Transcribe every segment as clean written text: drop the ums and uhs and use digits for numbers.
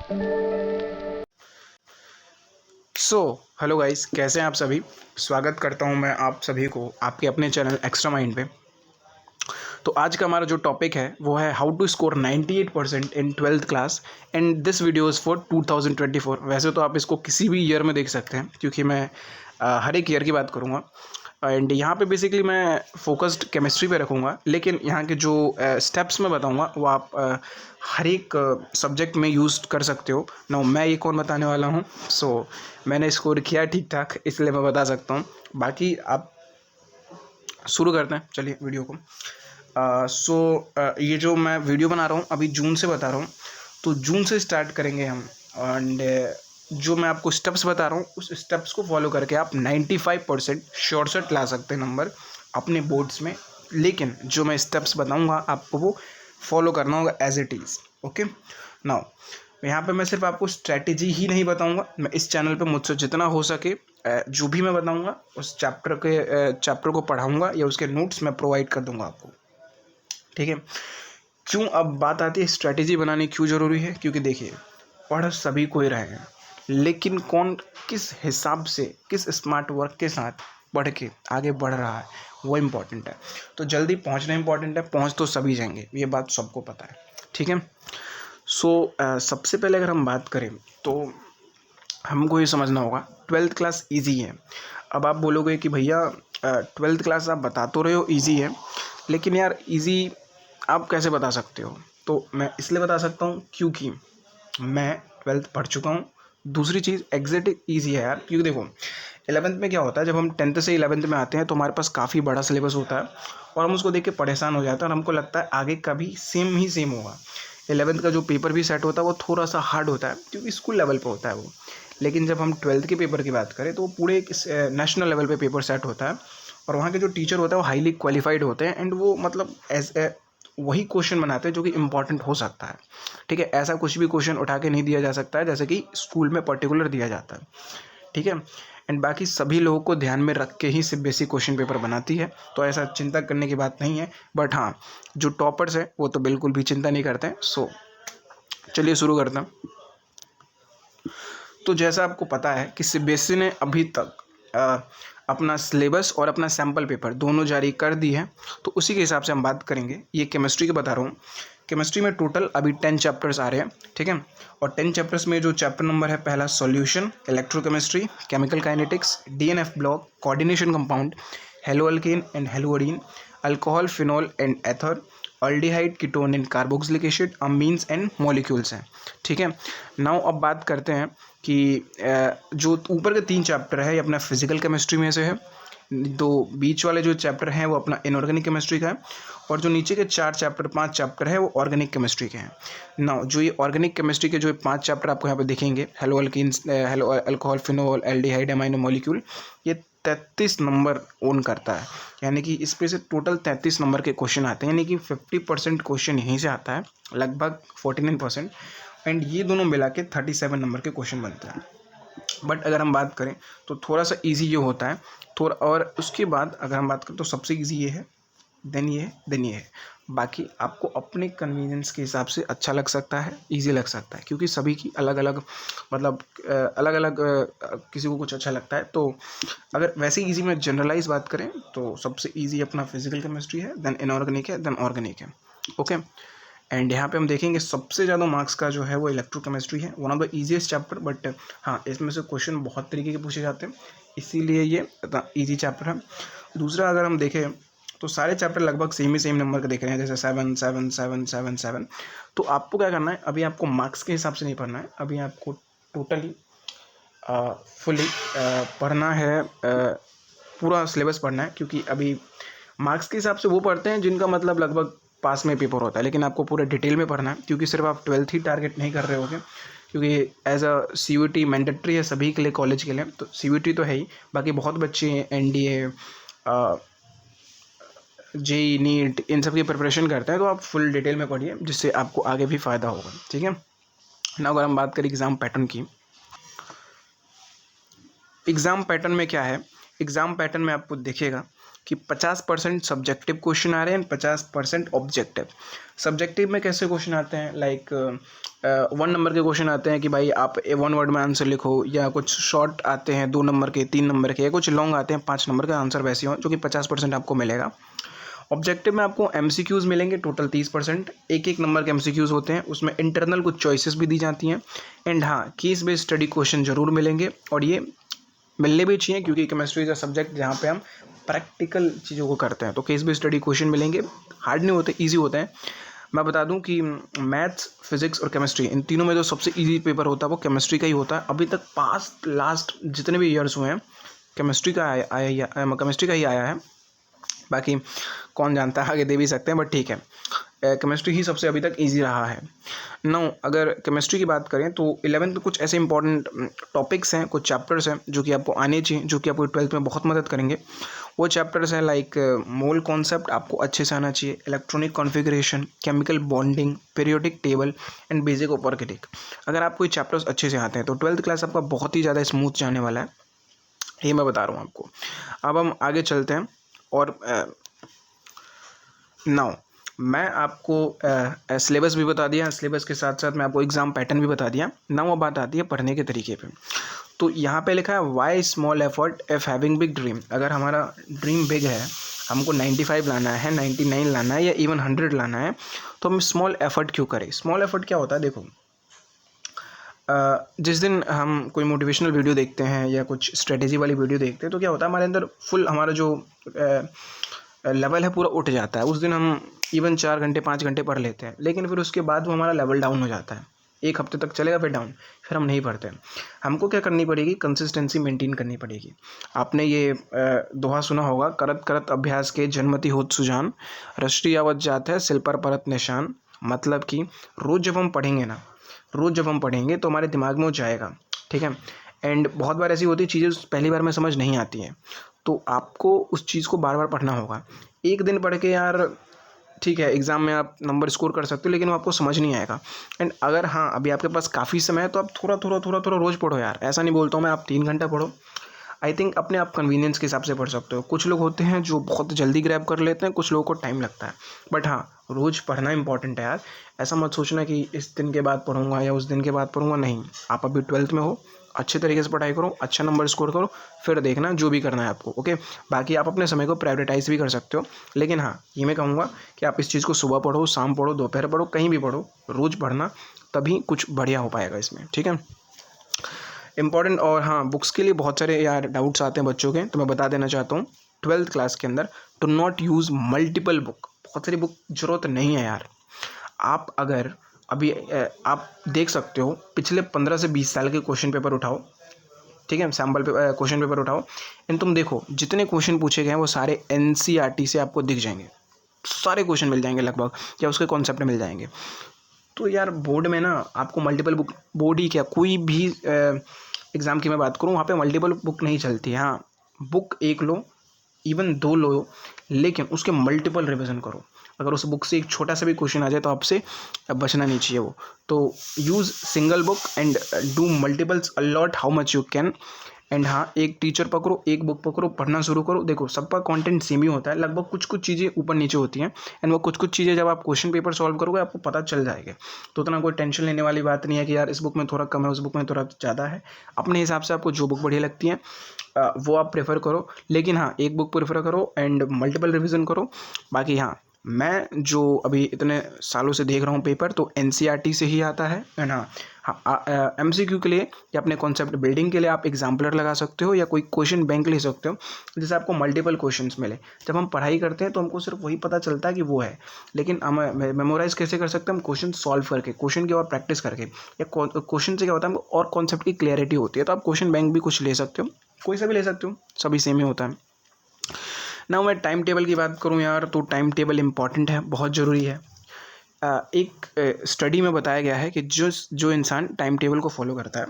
Hello guys, कैसे हैं आप सभी। स्वागत करता हूं मैं आप सभी को आपके अपने चैनल एक्स्ट्रा माइंड पे। तो आज का हमारा जो टॉपिक है वो है how to score 98% in 12th class and this video is for 2024। वैसे तो आप इसको किसी भी ईयर में देख सकते हैं क्योंकि मैं हर एक ईयर की बात करूँगा। एंड यहाँ पे बेसिकली मैं फोकस्ड केमिस्ट्री पे रखूँगा, लेकिन यहाँ के जो स्टेप्स मैं बताऊँगा वो आप हर एक सब्जेक्ट में यूज़ कर सकते हो ना। मैं ये कौन बताने वाला हूँ। मैंने स्कोर किया ठीक ठाक, इसलिए मैं बता सकता हूँ। बाकी आप शुरू करते हैं, चलिए वीडियो को। ये जो मैं वीडियो बना रहा हूँ अभी जून से बता रहा हूँ, तो जून से स्टार्ट करेंगे हम। एंड जो मैं आपको स्टेप्स बता रहा हूँ उस स्टेप्स को फॉलो करके आप 95% शॉर्टकट ला सकते हैं नंबर अपने बोर्ड्स में। लेकिन जो मैं स्टेप्स बताऊँगा आपको वो फॉलो करना होगा as it is. Okay, now यहाँ पे मैं सिर्फ आपको स्ट्रैटेजी ही नहीं बताऊँगा, मैं इस चैनल पे मुझसे जितना हो सके जो भी मैं बताऊँगा उस चैप्टर को पढ़ाऊँगा या उसके नोट्स मैं प्रोवाइड कर दूँगा आपको। ठीक है, क्यों अब बात आती है स्ट्रैटेजी बनानी क्यों ज़रूरी है, क्योंकि देखिए पढ़ सभी को ही रहे हैं, लेकिन कौन किस हिसाब से किस स्मार्ट वर्क के साथ पढ़ के आगे बढ़ रहा है वो इम्पॉर्टेंट है। तो जल्दी पहुंचना इम्पॉर्टेंट है, पहुंच तो सभी जाएंगे, ये बात सबको पता है। ठीक है, सबसे पहले अगर हम बात करें तो हमको ये समझना होगा 12th क्लास ईजी है। अब आप बोलोगे कि भैया 12th क्लास आप बता तो रहे हो ईजी है, लेकिन यार ईजी आप कैसे बता सकते हो। तो मैं इसलिए बता सकता हूँ क्योंकि मैं 12th पढ़ चुका हूँ। दूसरी चीज़ एग्जैक्ट ईजी है यार, क्योंकि देखो 11th में क्या होता है, जब हम 10th से 11th में आते हैं तो हमारे पास काफ़ी बड़ा सिलेबस होता है और हम उसको देख के परेशान हो जाते हैं और हमको लगता है आगे का भी सेम ही सेम होगा। 11th का जो पेपर भी सेट होता है वो थोड़ा सा हार्ड होता है क्योंकि स्कूल लेवल पे होता है वो। लेकिन जब हम 12th के पेपर की बात करें तो वो पूरे एक नेशनल लेवल पे पेपर सेट होता है और वहाँ के जो टीचर होता है वो हाईली क्वालिफाइड होते हैं एंड वो मतलब एज ए वही क्वेश्चन बनाते हैं जो कि इम्पॉर्टेंट हो सकता है। ठीक है, ऐसा कुछ भी क्वेश्चन उठा के नहीं दिया जा सकता है जैसे कि स्कूल में पर्टिकुलर दिया जाता है। ठीक है, एंड बाकी सभी लोगों को ध्यान में रख के ही सिर्फ बेसिक क्वेश्चन पेपर बनाती है, तो ऐसा चिंता करने की बात नहीं है। बट हाँ, जो टॉपर्स है वो तो बिल्कुल भी चिंता नहीं करते हैं। चलिए शुरू करते हैं। तो जैसा आपको पता है कि सीबीएसई ने अभी तक अपना सिलेबस और अपना सैम्पल पेपर दोनों जारी कर दी है, तो उसी के हिसाब से हम बात करेंगे। ये केमिस्ट्री की बता रहा हूँ। केमिस्ट्री में टोटल अभी 10 चैप्टर्स आ रहे हैं। ठीक है, और 10 चैप्टर्स में जो चैप्टर नंबर है पहला solution, electrochemistry, chemical kinetics, DNF block, coordination compound, halo alkane and haloarene, alcohol, phenol and ether, aldehyde, ketone and carboxylic acid, amines and molecules हैं। ठीक है, नाउ अब बात करते हैं कि जो ऊपर के 3 चैप्टर है ये अपना फिजिकल केमिस्ट्री में से है, दो बीच वाले जो चैप्टर हैं वो अपना इनऑर्गेनिक केमिस्ट्री का है, और जो नीचे के 5 चैप्टर है वो ऑर्गेनिक केमिस्ट्री के हैं। नाउ जो ये ऑर्गेनिक केमिस्ट्री के जो 5 चैप्टर आपको यहाँ पे दिखेंगे, hello alkenes, hello alcohol, phenol, aldehyde, amino molecule, ये 33 नंबर ओन करता है। यानी कि इस पे से टोटल 33 नंबर के क्वेश्चन आते हैं, यानी कि 50% क्वेश्चन यहीं से आता है, लगभग 49%। एंड ये दोनों मिला के 37 नंबर के क्वेश्चन बनते हैं। बट अगर हम बात करें तो थोड़ा सा इजी ये होता है थोड़ा, और उसके बाद अगर हम बात करें तो सबसे इजी ये है, देन ये है, देन ये है। बाकी आपको अपने कन्वीनियंस के हिसाब से अच्छा लग सकता है, इजी लग सकता है, क्योंकि सभी की अलग अलग मतलब अलग अलग किसी को कुछ अच्छा लगता है। तो अगर वैसे इजी में जनरलाइज बात करें तो सबसे इजी अपना फिजिकल केमिस्ट्री है, देन इनऑर्गेनिक है, देन ऑर्गेनिक है। ओके, एंड यहाँ पे हम देखेंगे सबसे ज़्यादा मार्क्स का जो है वो इलेक्ट्रोकेमिस्ट्री है, one of the easiest chapter. But हाँ, इसमें से क्वेश्चन बहुत तरीके के पूछे जाते हैं, इसीलिए ये ईजी चैप्टर है। दूसरा अगर हम देखें तो सारे चैप्टर लगभग सेम नंबर के दिख रहे हैं, जैसे 7 7 7 7 7। तो आपको क्या करना है, अभी आपको मार्क्स के हिसाब से नहीं पढ़ना है, अभी आपको टोटली फुली पढ़ना है, पूरा सिलेबस पढ़ना है। क्योंकि अभी मार्क्स के हिसाब से वो पढ़ते हैं जिनका मतलब लगभग पास में पेपर होता है, लेकिन आपको पूरे डिटेल में पढ़ना है, क्योंकि सिर्फ आप 12th ही टारगेट नहीं कर रहे होगे, क्योंकि एज अ CUET मैंडेटरी है सभी के लिए, कॉलेज के लिए। तो CUET तो है ही, बाकी बहुत बच्चे NDA, JEE, नीट, इन सब की प्रिपरेशन करते हैं। तो आप फुल डिटेल में पढ़िए, जिससे आपको आगे भी फ़ायदा होगा। ठीक है ना, अगर हम बात करें एग्ज़ाम पैटर्न की, एग्ज़ाम पैटर्न में क्या है, एग्ज़ाम पैटर्न में आपको देखिएगा कि 50% सब्जेक्टिव क्वेश्चन आ रहे हैं, 50% ऑब्जेक्टिव। सब्जेक्टिव में कैसे क्वेश्चन आते हैं, लाइक 1 नंबर के क्वेश्चन आते हैं कि भाई आप 1 वर्ड में आंसर लिखो, या कुछ शॉर्ट आते हैं 2 नंबर के, 3 नंबर के, या कुछ लॉन्ग आते हैं 5 नंबर का आंसर वैसे हो, जो कि 50% आपको मिलेगा। ऑब्जेक्टिव में आपको MCQs मिलेंगे टोटल 30%, एक नंबर के MCQs होते हैं, उसमें इंटरनल कुछ चॉइसेस भी दी जाती हैं। एंड हाँ, केस बेस्ड स्टडी क्वेश्चन जरूर मिलेंगे, और ये मिलने भी चाहिए क्योंकि केमिस्ट्री इज अ सब्जेक्ट जहाँ पे हम प्रैक्टिकल चीज़ों को करते हैं। तो केस बेस्ड स्टडी क्वेश्चन मिलेंगे, हार्ड नहीं होते, ईजी होते हैं। मैं बता दूं कि मैथ्स, फिजिक्स और केमिस्ट्री, इन तीनों में जो सबसे ईजी पेपर होता है वो केमिस्ट्री का ही होता है। अभी तक लास्ट जितने भी ईयर्स हुए हैं केमिस्ट्री का ही आया है। बाकी कौन जानता है, आगे दे भी सकते हैं, बट ठीक है, केमिस्ट्री ही सबसे अभी तक इजी रहा है। नाउ अगर केमिस्ट्री की बात करें तो 11th में कुछ ऐसे इंपॉर्टेंट टॉपिक्स हैं, कुछ चैप्टर्स हैं जो कि आपको आने चाहिए, जो कि आपको 12th में बहुत मदद करेंगे। वो चैप्टर्स हैं लाइक मोल कॉन्सेप्ट आपको अच्छे से आना चाहिए, electronic configuration, chemical bonding, periodic table and basic organic. अगर आपको ये चैप्टर्स अच्छे से आते हैं तो 12th क्लास आपका बहुत ही ज़्यादा स्मूथ जाने वाला है, ये मैं बता रहा हूँ आपको। अब हम आगे चलते हैं, और नाउ मैं आपको सिलेबस भी बता दिया, सिलेबस के साथ साथ मैं आपको एग्ज़ाम पैटर्न भी बता दिया। नाउ अब बात आती है पढ़ने के तरीके पे। तो यहाँ पे लिखा है why small effort if having big dream. अगर हमारा ड्रीम बिग है, हमको 95 लाना है, 99 लाना है, या इवन 100 लाना है, तो हम स्मॉल एफर्ट क्यों करें। स्मॉल एफर्ट क्या होता है, देखो जिस दिन हम कोई मोटिवेशनल वीडियो देखते हैं या कुछ स्ट्रेटेजी वाली वीडियो देखते हैं, तो क्या होता है हमारे अंदर फुल हमारा जो लेवल है पूरा उठ जाता है। उस दिन हम इवन 4 घंटे 5 घंटे पढ़ लेते हैं, लेकिन फिर उसके बाद वो हमारा लेवल डाउन हो जाता है, 1 हफ्ते तक चलेगा फिर डाउन, फिर हम नहीं पढ़ते। हमको क्या करनी पड़ेगी, कंसिस्टेंसी मेंटेन करनी पड़ेगी। आपने ये दोहा सुना होगा, करत करत अभ्यास के जन्मति होत सुजान, रष्टि आवत जात है सिल पर परत निशान। मतलब कि रोज़ जब हम पढ़ेंगे ना, रोज़ जब हम पढ़ेंगे तो हमारे दिमाग में वो जाएगा, ठीक है। एंड बहुत बार ऐसी होती है चीज़ें पहली बार में समझ नहीं आती हैं, तो आपको उस चीज़ को बार बार पढ़ना होगा। एक दिन पढ़ के यार ठीक है, एग्ज़ाम में आप नंबर स्कोर कर सकते हो, लेकिन वो आपको समझ नहीं आएगा। एंड अगर हाँ अभी आपके पास काफ़ी समय है तो आप थोड़ा रोज़ पढ़ो यार। ऐसा नहीं बोलता हूँ मैं आप 3 घंटा पढ़ो, आई थिंक अपने आप कन्वीनियंस के हिसाब से पढ़ सकते हो। कुछ लोग होते हैं जो बहुत जल्दी ग्रैब कर लेते हैं, कुछ लोगों को टाइम लगता है, बट हाँ रोज़ पढ़ना इंपॉर्टेंट है यार। ऐसा मत सोचना कि इस दिन के बाद पढ़ूंगा या उस दिन के बाद पढ़ूंगा, नहीं। आप अभी 12th में हो, अच्छे तरीके से पढ़ाई करो, अच्छा नंबर स्कोर करो, फिर देखना जो भी करना है आपको, ओके। बाकी आप अपने समय को प्रायोरिटाइज भी कर सकते हो, लेकिन हाँ ये मैं कहूँगा कि आप इस चीज़ को सुबह पढ़ो, शाम पढ़ो, दोपहर पढ़ो, कहीं भी पढ़ो, रोज़ पढ़ना, तभी कुछ बढ़िया हो पाएगा इसमें, ठीक है। इंपॉर्टेंट, और हाँ बुक्स के लिए बहुत सारे यार डाउट्स आते हैं बच्चों के, तो मैं बता देना चाहता हूँ 12th क्लास के अंदर to not use multiple book. बहुत सारी बुक जरूरत नहीं है यार। आप अगर अभी आप देख सकते हो पिछले 15 से 20 साल के क्वेश्चन पेपर उठाओ, ठीक है, सैम्पल क्वेश्चन पेपर उठाओ, एंड तुम देखो जितने क्वेश्चन पूछे गए हैं वो सारे NCERT से आपको दिख जाएंगे, सारे क्वेश्चन मिल जाएंगे लगभग, या उसके कॉन्सेप्ट मिल जाएंगे। तो यार बोर्ड में ना आपको मल्टीपल बुक, बोर्ड ही क्या कोई भी एग्ज़ाम की मैं बात करूँ, वहाँ पे मल्टीपल बुक नहीं चलती है। हाँ बुक एक लो, इवन 2 लो, लेकिन उसके मल्टीपल रिवीजन करो। अगर उस बुक से एक छोटा सा भी क्वेश्चन आ जाए तो आपसे बचना नहीं चाहिए वो। तो use single book and do multiples a lot how much you can. And हाँ एक टीचर पकड़ो, एक बुक पकड़ो, पढ़ना शुरू करो। देखो सबका कंटेंट सेम ही होता है, लगभग कुछ चीज़ें ऊपर नीचे होती हैं, एंड वो कुछ चीज़ें जब आप क्वेश्चन पेपर सॉल्व करोगे आपको पता चल जाएगा। तो उतना कोई टेंशन लेने वाली बात नहीं है कि यार इस बुक में थोड़ा कम है, उस बुक में थोड़ा ज़्यादा है। अपने हिसाब से आपको जो बुक बढ़िया लगती है वो आप प्रेफर करो, लेकिन हाँ एक बुक प्रेफर करो एंड मल्टीपल रिवीजन करो। बाकी हाँ मैं जो अभी इतने सालों से देख रहा हूँ पेपर, तो NCERT से ही आता है। एंड हाँ MCQ के लिए या अपने कॉन्सेप्ट बिल्डिंग के लिए आप एग्जाम्पलर लगा सकते हो, या कोई क्वेश्चन बैंक ले सकते हो जिससे आपको मल्टीपल क्वेश्चंस मिले। जब हम पढ़ाई करते हैं तो हमको सिर्फ वही पता चलता है कि वो है, लेकिन हम मेमोराइज कैसे कर सकते हैं, हम क्वेश्चन सॉल्व करके, क्वेश्चन की और प्रैक्टिस करके, या क्वेश्चन से क्या होता है हमको और कॉन्सेप्ट की क्लैरिटी होती है। तो आप क्वेश्चन बैंक भी कुछ ले सकते हो, कोई सा भी ले सकते हो, सभी सेम ही होता है ना। मैं टाइम टेबल की बात करूं यार, तो टाइम टेबल इंपॉर्टेंट है, बहुत ज़रूरी है। एक स्टडी में बताया गया है कि जो इंसान टाइम टेबल को फॉलो करता है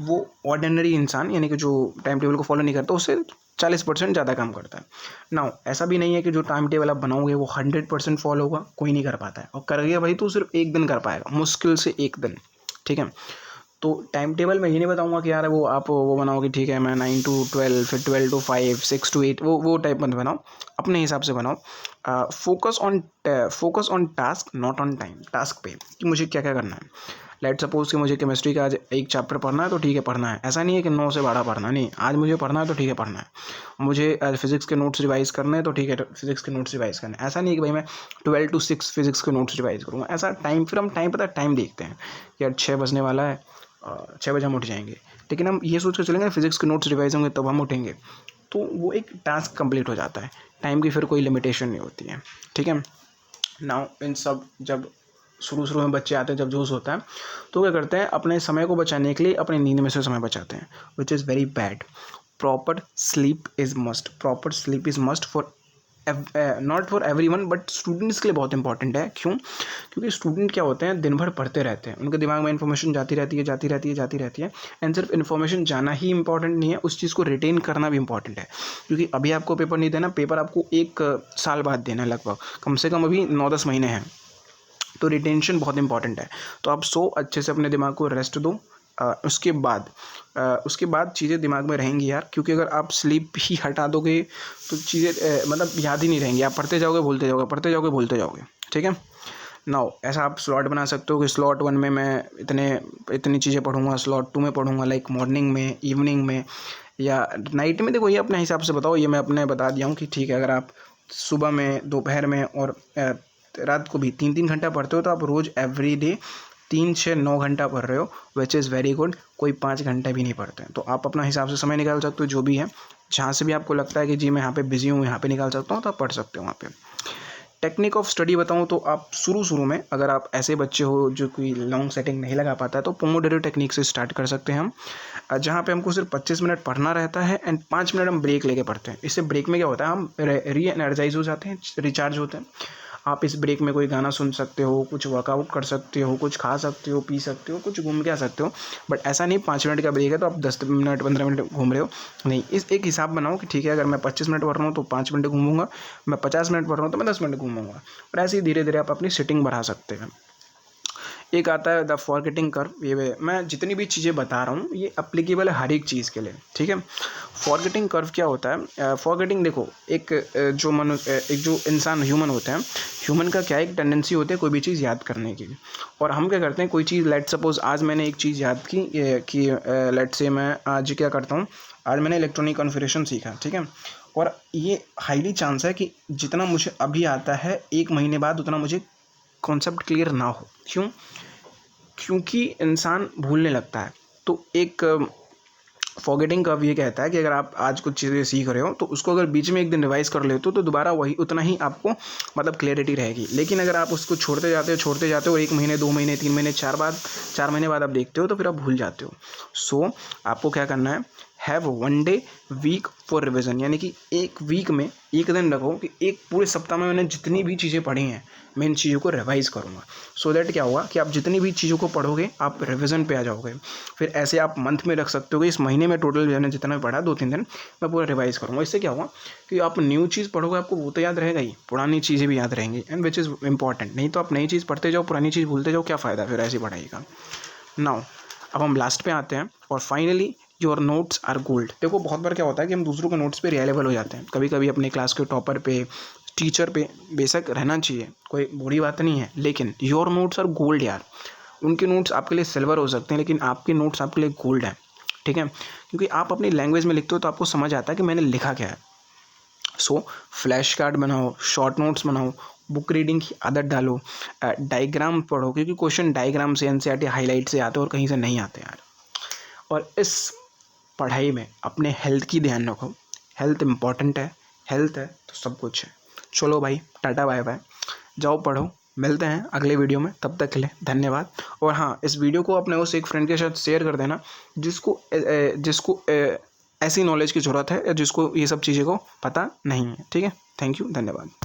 वो ऑर्डिनरी इंसान, यानी कि जो टाइम टेबल को फॉलो नहीं करता, उससे 40% ज़्यादा काम करता है। नाउ ऐसा भी नहीं है कि जो टाइम टेबल आप बनाओगे वो 100% फॉलो होगा, कोई नहीं कर पाता है, और कर गया भाई तो सिर्फ एक दिन कर पाएगा, मुश्किल से एक दिन, ठीक है। तो टाइम टेबल मैं ये नहीं बताऊंगा कि यार वो आप वो बनाओ कि ठीक है मैं 9 to 12, फिर 12 to 5, 6 to 8, वो टाइप मत बनाओ, अपने हिसाब से बनाओ। Focus on task, not on time. Task पे कि मुझे क्या क्या करना है। लेट सपोज कि मुझे केमिस्ट्री का आज एक चैप्टर पढ़ना है तो ठीक है पढ़ना है, ऐसा नहीं है कि 9 से 12 पढ़ना, नहीं, आज मुझे पढ़ना है तो ठीक है पढ़ना है। मुझे फिजिक्स के नोट्स रिवाइज करने हैं तो ठीक है फिजिक्स के नोट्स रिवाइज करने हैं। ऐसा नहीं है कि भाई मैं 12 to 6 फिजिक्स के नोट्स रिवाइज करूँगा, ऐसा टाइम, फिर हम टाइम पता है टाइम देखते हैं कि यार 6 बजने वाला है, 6 बजे हम उठ जाएंगे, लेकिन हम ये सोच कर चलेंगे फिजिक्स के नोट्स रिवाइज होंगे तब हम उठेंगे, तो वो एक टास्क कंप्लीट हो जाता है। टाइम की फिर कोई लिमिटेशन नहीं होती है, ठीक है। नाउ इन सब जब शुरू में बच्चे आते हैं, जब जोश होता है तो क्या करते हैं, अपने समय को बचाने के लिए अपनी नींद में से समय बचाते हैं, which is very bad. Proper sleep is must, proper sleep is must for not for everyone but students के लिए बहुत इंपॉर्टेंट है। क्यों? क्योंकि स्टूडेंट क्या होते हैं, दिन भर पढ़ते रहते हैं, उनके दिमाग में इन्फॉर्मेशन जाती रहती है। एंड सिर्फ इन्फॉर्मेशन जाना ही इंपॉर्टेंट नहीं है, उस चीज़ को रिटेन करना भी इंपॉर्टेंट है। क्योंकि अभी आपको पेपर नहीं देना, पेपर आपको 1 साल बाद देना है, लगभग कम से कम अभी 9-10 महीने हैं, तो रिटेंशन बहुत इंपॉर्टेंट है। तो आप अच्छे से अपने दिमाग को रेस्ट दो। उसके बाद चीज़ें दिमाग में रहेंगी यार, क्योंकि अगर आप स्लीप ही हटा दोगे तो चीज़ें मतलब याद ही नहीं रहेंगी, आप पढ़ते जाओगे भूलते जाओगे, पढ़ते जाओगे भूलते जाओगे, ठीक है। नाउ ऐसा आप स्लॉट बना सकते हो कि स्लॉट 1 में मैं इतनी चीज़ें पढ़ूंगा, स्लॉट 2 में पढ़ूंगा, लाइक मॉर्निंग में, इवनिंग में या नाइट में। देखो ये अपने हिसाब से बताओ, ये मैं अपने बता दिया हूँ कि ठीक है, अगर आप सुबह में, दोपहर में और रात को भी 3-3 घंटा पढ़ते हो तो आप रोज़ एवरी डे 3-6-9 घंटा पढ़ रहे हो, विच इज़ वेरी गुड। कोई 5 घंटे भी नहीं पढ़ते हैं, तो आप अपना हिसाब से समय निकाल सकते हो, जो भी है, जहाँ से भी आपको लगता है कि जी मैं यहाँ पे बिजी हूँ, यहाँ पे निकाल सकता हूँ, तो आप पढ़ सकते हो वहाँ पे। टेक्निक ऑफ स्टडी बताऊँ तो आप शुरू में, अगर आप ऐसे बच्चे हो जो कोई लॉन्ग सेटिंग नहीं लगा पाता है, तो पोमोडोरो टेक्निक से स्टार्ट कर सकते हैं हम, जहाँ पे हमको सिर्फ 25 मिनट पढ़ना रहता है एंड 5 मिनट हम ब्रेक लेके पढ़ते हैं। इससे ब्रेक में क्या होता है, हम री एनर्जाइज हो जाते हैं, रिचार्ज होते हैं। आप इस ब्रेक में कोई गाना सुन सकते हो, कुछ वर्कआउट कर सकते हो, कुछ खा सकते हो, पी सकते हो, कुछ घूम के आ सकते हो। बट ऐसा नहीं 5 मिनट का ब्रेक है तो आप 10 मिनट 15 मिनट घूम रहे हो, नहीं। इस एक हिसाब बनाओ कि ठीक है, अगर मैं 25 मिनट पढ़ रहा हूँ तो 5 मिनट घूमूंगा, मैं 50 मिनट पढ़ रहा हूँ तो मैं 10 मिनट घूमूंगा, और ऐसे ही धीरे धीरे आप अपनी सिटिंग बढ़ा सकते हैं। एक आता है द फॉरगेटिंग कर्व। ये मैं जितनी भी चीज़ें बता रहा हूँ ये अप्लीकेबल है हर एक चीज़ के लिए, ठीक है। फॉरगेटिंग कर्व क्या होता है? फॉरगेटिंग देखो, एक जो इंसान ह्यूमन होता है, ह्यूमन का क्या एक टेंडेंसी होती है कोई भी चीज़ याद करने की। और हम क्या करते हैं, कोई चीज़ लेट सपोज आज मैंने एक चीज़ याद की कि लेट से मैं आज क्या करता हूँ, आज मैंने इलेक्ट्रॉनिक कॉन्फ़िगरेशन सीखा, ठीक है। और ये हाईली चांस है कि जितना मुझे अभी आता है 1 महीने बाद उतना मुझे कॉन्सेप्ट क्लियर ना हो। क्यों? क्योंकि इंसान भूलने लगता है। तो एक फॉरगेटिंग कर्व ये कहता है कि अगर आप आज कुछ चीज़ें सीख रहे हो तो उसको अगर बीच में एक दिन रिवाइज कर लेते हो तो दोबारा वही उतना ही आपको मतलब क्लैरिटी रहेगी। लेकिन अगर आप उसको छोड़ते जाते हो और 1 महीने, 2 महीने, 3 महीने, 4 महीने बाद आप देखते हो तो फिर आप भूल जाते हो। सो आपको क्या करना है, have 1 day week for revision, यानी कि एक वीक में एक दिन रखो कि एक पूरे सप्ताह में मैंने जितनी भी चीज़ें पढ़ी हैं मैं इन चीज़ों को रिवाइज़ करूँगा। सो दैट क्या होगा कि आप जितनी भी चीज़ों को पढ़ोगे आप रिवीजन पे आ जाओगे। फिर ऐसे आप मंथ में रख सकते हो कि इस महीने में टोटल मैंने जितना भी पढ़ा 2-3 दिन मैं पूरा रिवाइज़ करूँगा। इससे क्या होगा कि आप न्यू चीज़ पढ़ोगे, आपको वो तो याद रहेगा ही, पुरानी चीज़ें भी याद रहेंगी, एंड विच इज़ इंपॉर्टेंट। नहीं तो आप नई चीज़ पढ़ते जाओ, पुरानी चीज़ भूलते जाओ, क्या फ़ायदा फिर ऐसी पढ़ाई का। नाउ अब हम लास्ट पे आते हैं, और finally your notes are gold. देखो बहुत बार क्या होता है कि हम दूसरों के नोट्स पे रिलायबल हो जाते हैं, कभी कभी अपने क्लास के टॉपर पे, टीचर पे बेशक रहना चाहिए, कोई बुरी बात नहीं है, लेकिन योर नोट्स आर गोल्ड यार। उनके नोट्स आपके लिए सिल्वर हो सकते हैं लेकिन आपके नोट्स आपके लिए गोल्ड है, ठीक है। क्योंकि आप अपनी लैंग्वेज में लिखते हो तो आपको समझ आता है कि मैंने लिखा क्या है। सो फ्लैश कार्ड बनाओ, शॉर्ट नोट्स बनाओ, बुक रीडिंग की आदत डालो, डायग्राम पढ़ो, क्योंकि क्वेश्चन डायग्राम से, एनसीईआरटी हाईलाइट से आते हैं और कहीं से नहीं आते यार। और इस पढ़ाई में अपने हेल्थ की ध्यान रखो, हेल्थ इंपॉर्टेंट है, हेल्थ है तो सब कुछ है। चलो भाई, टाटा बाय बाय, जाओ पढ़ो, मिलते हैं अगले वीडियो में, तब तक के लिए धन्यवाद। और हाँ, इस वीडियो को अपने उस एक फ्रेंड के साथ शेयर कर देना जिसको ऐसी नॉलेज की ज़रूरत है, जिसको ये सब चीज़ें को पता नहीं है, ठीक है। थैंक यू, धन्यवाद।